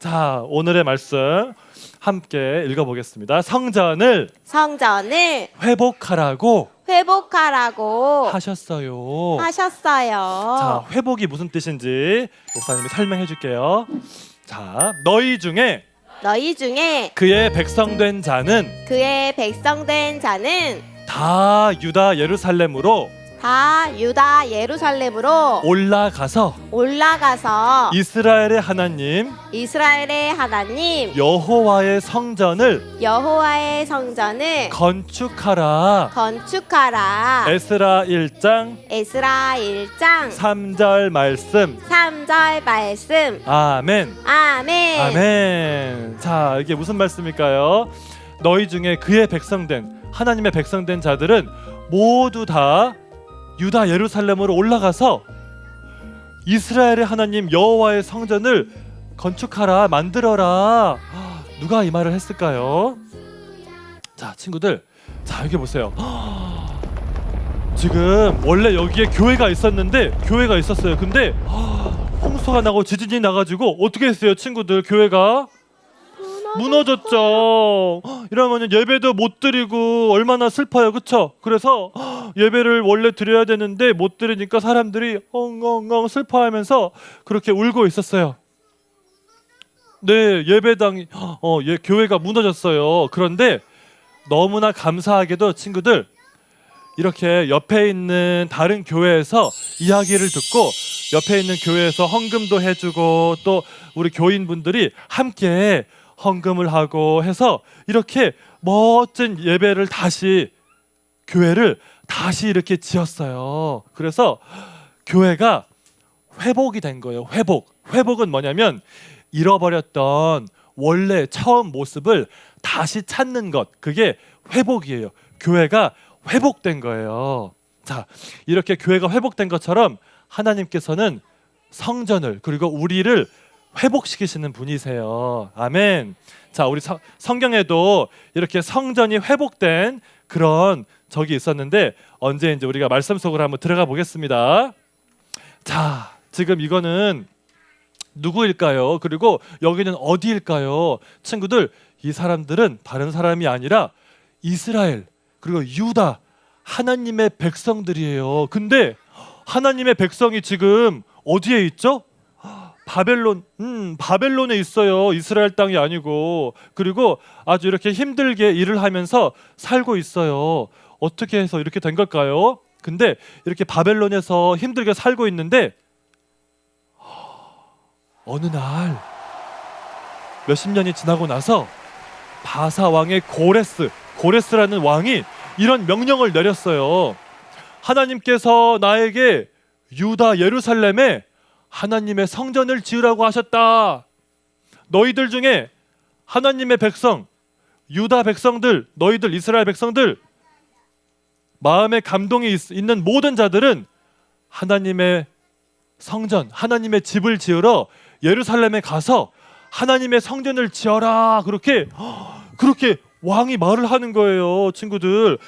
자, 오늘의 말씀 함께 읽어보겠습니다. 성전을 회복하라고 하셨어요. 자, 회복이 무슨 뜻인지 목사님이 설명해 줄게요. 자, 너희 중에 그의 백성된 자는 다 유다 예루살렘으로 올라가서 이스라엘의 하나님 여호와의 성전을 건축하라. 에스라 1장 3절 말씀. 아멘. 아멘. 자, 이게 무슨 말씀일까요? 너희 중에 그의 하나님의 백성된 자들은 모두 다 유다 예루살렘으로 올라가서 이스라엘의 하나님 여호와의 성전을 건축하라, 만들어라. 누가 이 말을 했을까요? 자, 친구들, 자, 여기 보세요. 지금 원래 여기에 교회가 있었어요. 근데 홍수가 나고 지진이 나가지고 어떻게 했어요, 친구들? 교회가 무너졌죠. 이러면 예배도 못 드리고 얼마나 슬퍼요, 그쵸? 그래서 예배를 원래 드려야 되는데 못 드리니까 사람들이 엉엉엉 슬퍼하면서 그렇게 울고 있었어요. 네, 예배당이 교회가 무너졌어요. 그런데 너무나 감사하게도 친구들, 이렇게 옆에 있는 다른 교회에서 이야기를 듣고 옆에 있는 교회에서 헌금도 해주고 또 우리 교인분들이 함께 헌금을 하고 해서 이렇게 멋진 교회를 다시 이렇게 지었어요. 그래서 교회가 회복이 된 거예요. 회복은 뭐냐면 잃어버렸던 원래 처음 모습을 다시 찾는 것, 그게 회복이에요. 교회가 회복된 거예요. 자, 이렇게 교회가 회복된 것처럼 하나님께서는 성전을, 그리고 우리를 회복시키시는 분이세요. 아멘. 자, 우리 성경에도 이렇게 성전이 회복된 그런 적이 있었는데 언제인지 우리가 말씀 속으로 한번 들어가 보겠습니다. 자, 지금 이거는 누구일까요? 그리고 여기는 어디일까요? 친구들, 이 사람들은 다른 사람이 아니라 이스라엘 그리고 유다 하나님의 백성들이에요. 근데 하나님의 백성이 지금 어디에 있죠? 바벨론에 있어요. 이스라엘 땅이 아니고. 그리고 아주 이렇게 힘들게 일을 하면서 살고 있어요. 어떻게 해서 이렇게 된 걸까요? 근데 이렇게 바벨론에서 힘들게 살고 있는데 어느 날 몇십 년이 지나고 나서 바사 왕의 고레스라는 왕이 이런 명령을 내렸어요. 하나님께서 나에게 유다 예루살렘에 하나님의 성전을 지으라고 하셨다. 너희들 중에 하나님의 백성, 유다 백성들, 너희들 이스라엘 백성들, 마음에 감동이 있는 모든 자들은 하나님의 성전, 하나님의 집을 지으러 예루살렘에 가서 하나님의 성전을 지어라. 그렇게 왕이 말을 하는 거예요, 친구들.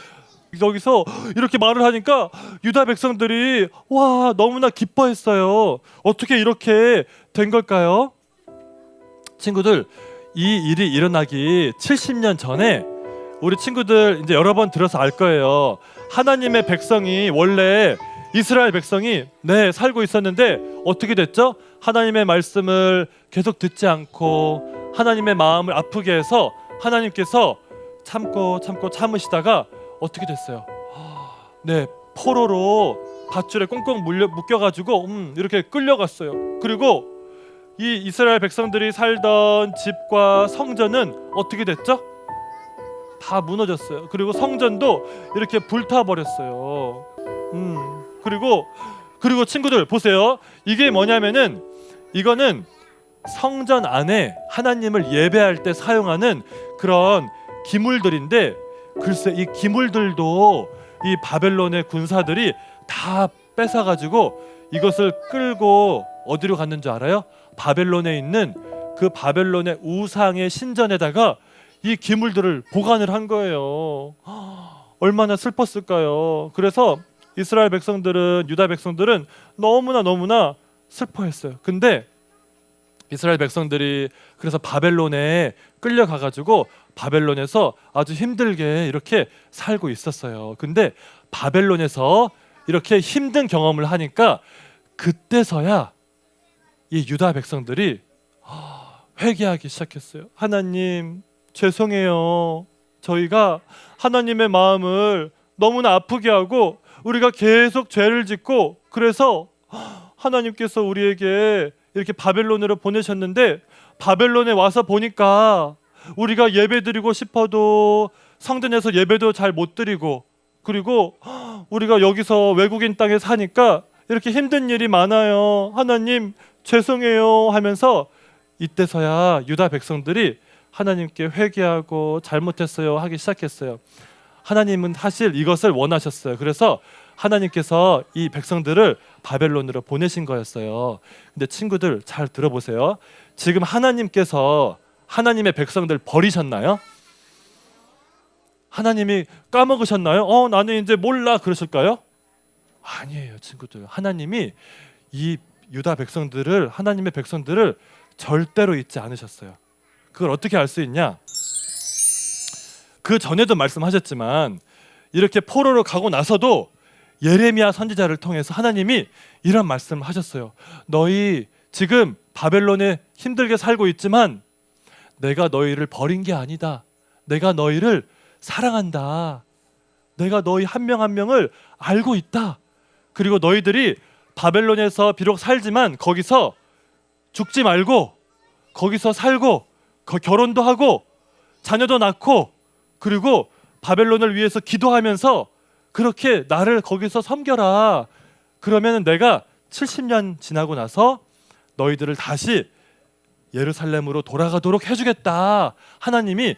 여기서 이렇게 말을 하니까 유다 백성들이 와, 너무나 기뻐했어요. 어떻게 이렇게 된 걸까요? 친구들, 이 일이 일어나기 70년 전에 우리 친구들 이제 여러 번 들어서 알 거예요. 하나님의 백성이 원래 이스라엘 백성이 살고 있었는데 어떻게 됐죠? 하나님의 말씀을 계속 듣지 않고 하나님의 마음을 아프게 해서 하나님께서 참으시다가 어떻게 됐어요? 포로로 밧줄에 꽁꽁 묶여가지고 이렇게 끌려갔어요. 그리고 이 이스라엘 백성들이 살던 집과 성전은 어떻게 됐죠? 다 무너졌어요. 그리고 성전도 이렇게 불타버렸어요. 그리고 친구들 보세요. 이게 뭐냐면은 이거는 성전 안에 하나님을 예배할 때 사용하는 그런 기물들인데, 글쎄 이 기물들도 이 바벨론의 군사들이 다 뺏어가지고 이것을 끌고 어디로 갔는 줄 알아요? 바벨론에 있는 그 바벨론의 우상의 신전에다가 이 기물들을 보관을 한 거예요. 얼마나 슬펐을까요? 그래서 이스라엘 백성들은, 유다 백성들은 너무나 슬퍼했어요. 근데 이스라엘 백성들이 그래서 바벨론에 끌려가 가지고 바벨론에서 아주 힘들게 이렇게 살고 있었어요. 근데 바벨론에서 이렇게 힘든 경험을 하니까 그때서야 이 유다 백성들이 회개하기 시작했어요. 하나님, 죄송해요. 저희가 하나님의 마음을 너무나 아프게 하고 우리가 계속 죄를 짓고, 그래서 하나님께서 우리에게 이렇게 바벨론으로 보내셨는데 바벨론에 와서 보니까 우리가 예배드리고 싶어도 성전에서 예배도 잘 못 드리고, 그리고 우리가 여기서 외국인 땅에 사니까 이렇게 힘든 일이 많아요. 하나님 죄송해요 하면서 이때서야 유다 백성들이 하나님께 회개하고 잘못했어요 하기 시작했어요. 하나님은 사실 이것을 원하셨어요. 그래서 하나님께서 이 백성들을 바벨론으로 보내신 거였어요. 근데 친구들 잘 들어보세요. 지금 하나님께서 하나님의 백성들 버리셨나요? 하나님이 까먹으셨나요? 나는 이제 몰라 그러실까요? 아니에요, 친구들. 하나님이 이 유다 백성들을, 하나님의 백성들을 절대로 잊지 않으셨어요. 그걸 어떻게 알 수 있냐? 그 전에도 말씀하셨지만 이렇게 포로로 가고 나서도 예레미야 선지자를 통해서 하나님이 이런 말씀을 하셨어요. 너희 지금 바벨론에 힘들게 살고 있지만 내가 너희를 버린 게 아니다. 내가 너희를 사랑한다. 내가 너희 한 명 한 명을 알고 있다. 그리고 너희들이 바벨론에서 비록 살지만 거기서 죽지 말고 거기서 살고 결혼도 하고 자녀도 낳고, 그리고 바벨론을 위해서 기도하면서 그렇게 나를 거기서 섬겨라. 그러면 내가 70년 지나고 나서 너희들을 다시 예루살렘으로 돌아가도록 해주겠다. 하나님이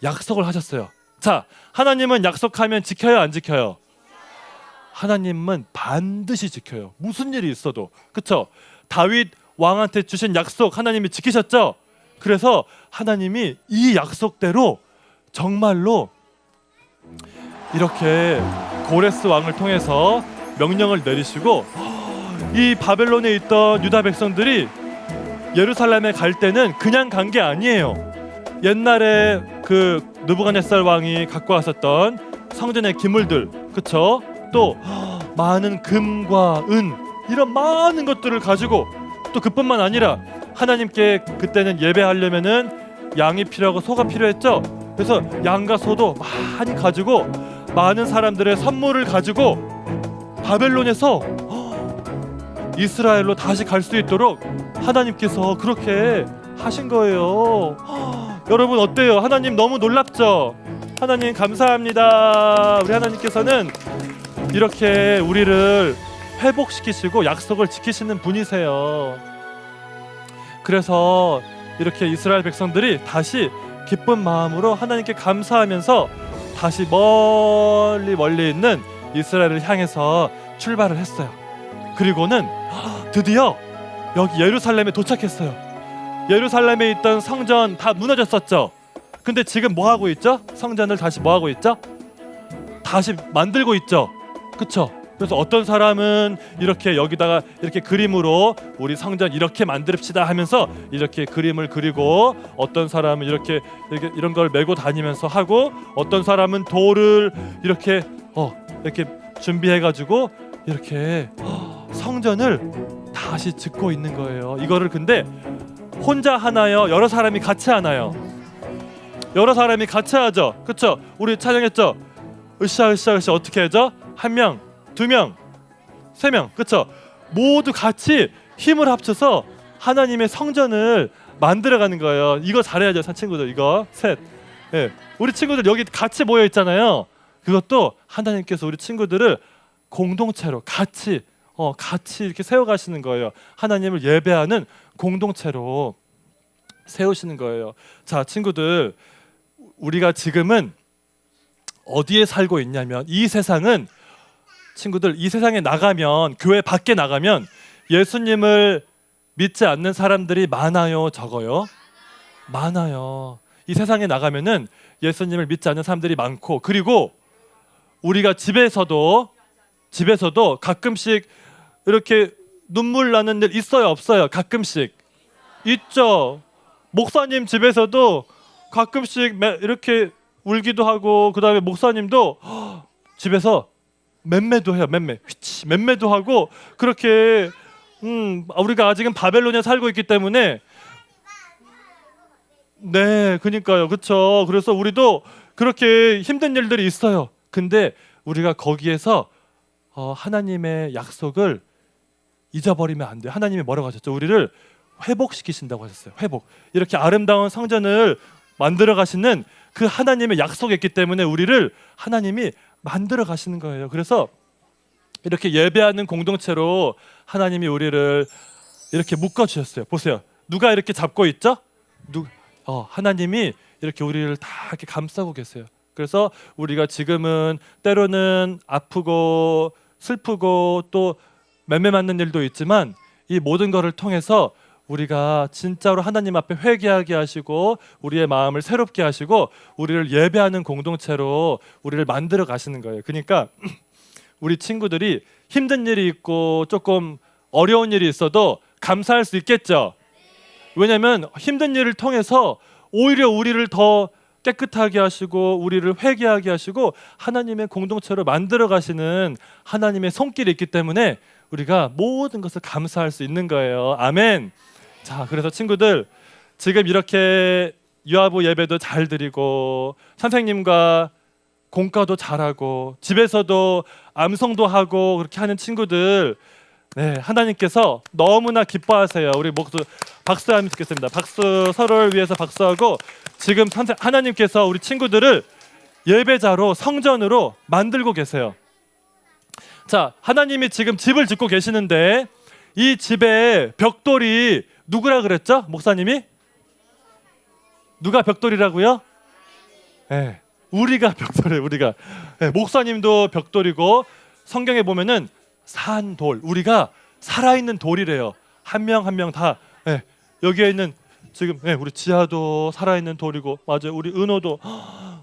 약속을 하셨어요. 자, 하나님은 약속하면 지켜요, 안 지켜요? 하나님은 반드시 지켜요. 무슨 일이 있어도. 그렇죠? 다윗 왕한테 주신 약속 하나님이 지키셨죠? 그래서 하나님이 이 약속대로 정말로 이렇게 고레스 왕을 통해서 명령을 내리시고 이 바벨론에 있던 유다 백성들이 예루살렘에 갈 때는 그냥 간 게 아니에요. 옛날에 그 느부갓네살 왕이 갖고 왔었던 성전의 기물들, 그쵸? 또 많은 금과 은, 이런 많은 것들을 가지고, 또 그뿐만 아니라 하나님께 그때는 예배하려면은 양이 필요하고 소가 필요했죠. 그래서 양과 소도 많이 가지고 많은 사람들의 선물을 가지고 바벨론에서 이스라엘로 다시 갈 수 있도록 하나님께서 그렇게 하신 거예요. 여러분 어때요? 하나님 너무 놀랍죠? 하나님 감사합니다. 우리 하나님께서는 이렇게 우리를 회복시키시고 약속을 지키시는 분이세요. 그래서 이렇게 이스라엘 백성들이 다시 기쁜 마음으로 하나님께 감사하면서 다시 멀리 있는 이스라엘을 향해서 출발을 했어요. 그리고는 드디어 여기 예루살렘에 도착했어요. 예루살렘에 있던 성전 다 무너졌었죠. 근데 지금 뭐 하고 있죠? 성전을 다시 뭐 하고 있죠? 다시 만들고 있죠. 그쵸? 그래서 어떤 사람은 이렇게 여기다가 이렇게 그림으로 우리 성전 이렇게 만듭시다 하면서 이렇게 그림을 그리고, 어떤 사람은 이렇게 이런 걸 메고 다니면서 하고, 어떤 사람은 돌을 이렇게 준비해가지고 이렇게 성전을 다시 짓고 있는 거예요. 이거를 근데 혼자 하나요? 여러 사람이 같이 하나요? 여러 사람이 같이 하죠. 그쵸? 우리 찬양했죠? 으쌰 어떻게 하죠? 한 명, 두 명, 세 명, 그쵸? 모두 같이 힘을 합쳐서 하나님의 성전을 만들어가는 거예요. 이거 잘해야죠, 친구들. 이거 셋. 네. 우리 친구들 여기 같이 모여 있잖아요. 그것도 하나님께서 우리 친구들을 공동체로 같이 이렇게 세워가시는 거예요. 하나님을 예배하는 공동체로 세우시는 거예요. 자, 친구들, 우리가 지금은 어디에 살고 있냐면, 이 세상은, 친구들, 이 세상에 나가면, 교회 밖에 나가면 예수님을 믿지 않는 사람들이 많아요, 적어요? 많아요. 이 세상에 나가면은 예수님을 믿지 않는 사람들이 많고, 그리고 우리가 집에서도 가끔씩 이렇게 눈물 나는 일 있어요, 없어요? 가끔씩 있죠. 목사님 집에서도 가끔씩 이렇게 울기도 하고, 그 다음에 목사님도 집에서 맴매도 해요. 맴매도 하고, 그렇게 우리가 아직은 바벨론에 살고 있기 때문에, 네, 그러니까요, 그렇죠. 그래서 우리도 그렇게 힘든 일들이 있어요. 근데 우리가 거기에서 하나님의 약속을 잊어버리면 안 돼요. 하나님이 뭐라고 하셨죠? 우리를 회복시키신다고 하셨어요. 회복. 이렇게 아름다운 성전을 만들어 가시는 그 하나님의 약속이 있기 때문에 우리를 하나님이 만들어 가시는 거예요. 그래서 이렇게 예배하는 공동체로 하나님이 우리를 이렇게 묶어 주셨어요. 보세요. 누가 이렇게 잡고 있죠? 하나님이 이렇게 우리를 다 이렇게 감싸고 계세요. 그래서 우리가 지금은 때로는 아프고 슬프고 또 맴매 맞는 일도 있지만, 이 모든 것을 통해서 우리가 진짜로 하나님 앞에 회개하게 하시고 우리의 마음을 새롭게 하시고 우리를 예배하는 공동체로 우리를 만들어 가시는 거예요. 그러니까 우리 친구들이 힘든 일이 있고 조금 어려운 일이 있어도 감사할 수 있겠죠. 왜냐하면 힘든 일을 통해서 오히려 우리를 더 깨끗하게 하시고 우리를 회개하게 하시고 하나님의 공동체로 만들어 가시는 하나님의 손길이 있기 때문에 우리가 모든 것을 감사할 수 있는 거예요. 아멘. 자, 그래서 친구들, 지금 이렇게 유아부 예배도 잘 드리고 선생님과 공과도 잘하고 집에서도 암송도 하고 그렇게 하는 친구들, 네, 하나님께서 너무나 기뻐하세요. 우리 박수하면 좋겠습니다. 박수, 서로를 위해서 박수하고, 지금 하나님께서 우리 친구들을 예배자로, 성전으로 만들고 계세요. 자, 하나님이 지금 집을 짓고 계시는데 이 집의 벽돌이 누구라 그랬죠? 목사님이? 누가 벽돌이라고요? 네, 우리가 벽돌이에요. 우리가. 네, 목사님도 벽돌이고, 성경에 보면은 산돌, 우리가 살아있는 돌이래요. 한 명 한 명 다. 네, 여기에 있는 지금 우리 지아도 살아있는 돌이고, 맞아요. 우리 은호도,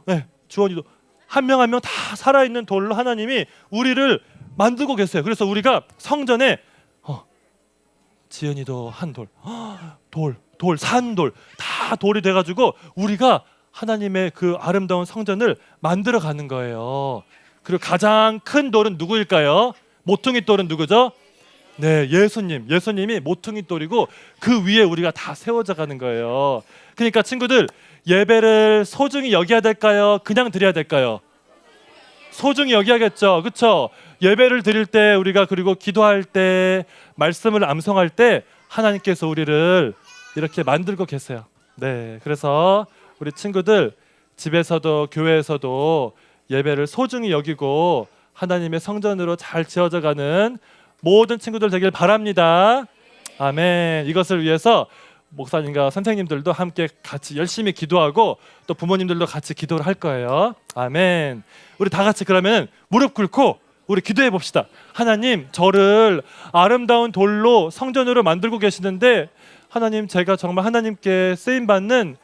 네, 주원이도 한 명 한 명 다 살아있는 돌로 하나님이 우리를 만들고 계세요. 그래서 우리가 성전에 지은이도 한 돌, 산돌 다 돌이 돼가지고 우리가 하나님의 그 아름다운 성전을 만들어 가는 거예요. 그리고 가장 큰 돌은 누구일까요? 모퉁이 돌은 누구죠? 네, 예수님이 모퉁이 돌이고 그 위에 우리가 다 세워져 가는 거예요. 그러니까 친구들, 예배를 소중히 여겨야 될까요? 그냥 드려야 될까요? 소중히 여겨야겠죠. 그렇죠? 예배를 드릴 때 우리가, 그리고 기도할 때, 말씀을 암송할 때 하나님께서 우리를 이렇게 만들고 계세요. 네, 그래서 우리 친구들 집에서도 교회에서도 예배를 소중히 여기고 하나님의 성전으로 잘 지어져 가는 모든 친구들 되길 바랍니다. 아멘. 이것을 위해서 목사님과 선생님들도 함께 같이 열심히 기도하고 또 부모님들도 같이 기도를 할 거예요. 아멘. 우리 다 같이 그러면 무릎 꿇고 우리 기도해 봅시다. 하나님, 저를 아름다운 돌로 성전으로 만들고 계시는데 하나님, 제가 정말 하나님께 쓰임 받는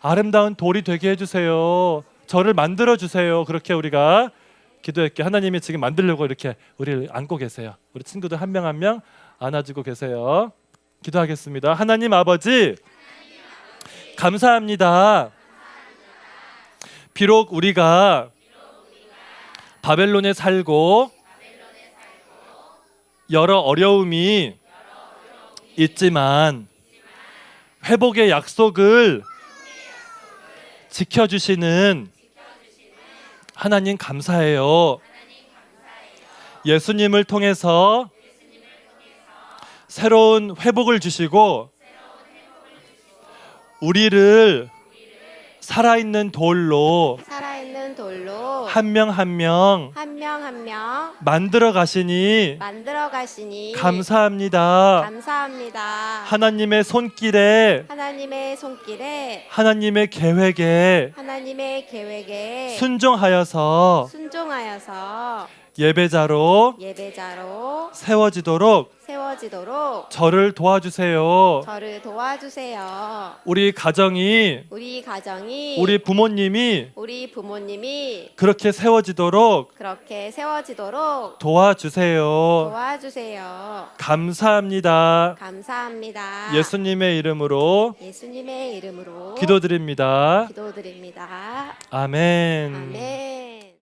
아름다운 돌이 되게 해주세요. 저를 만들어 주세요. 그렇게 우리가 기도할게요. 하나님이 지금 만들려고 이렇게 우리를 안고 계세요. 우리 친구들 한 명 한 명 안아주고 계세요. 기도하겠습니다. 하나님 아버지, 감사합니다. 비록 우리가 바벨론에 살고 여러 어려움이 있지만 회복의 약속을 지켜주시는 하나님 감사해요. 예수님을 통해서 새로운 회복을 주시고 우리를 살아있는 돌로 한 명 한 명 만들어 가시니 감사합니다. 하나님의 손길에 하나님의 계획에 순종하여서 예배자로 예배자로 세워지도록 세워지도록 저를 도와주세요. 저를 도와주세요. 우리 가정이, 우리 가정이 우리 부모님이 우리 부모님이 그렇게 세워지도록 그렇게 세워지도록 도와주세요. 도와주세요. 감사합니다. 감사합니다. 예수님의 이름으로 예수님의 이름으로 기도드립니다. 기도드립니다. 아멘. 아멘.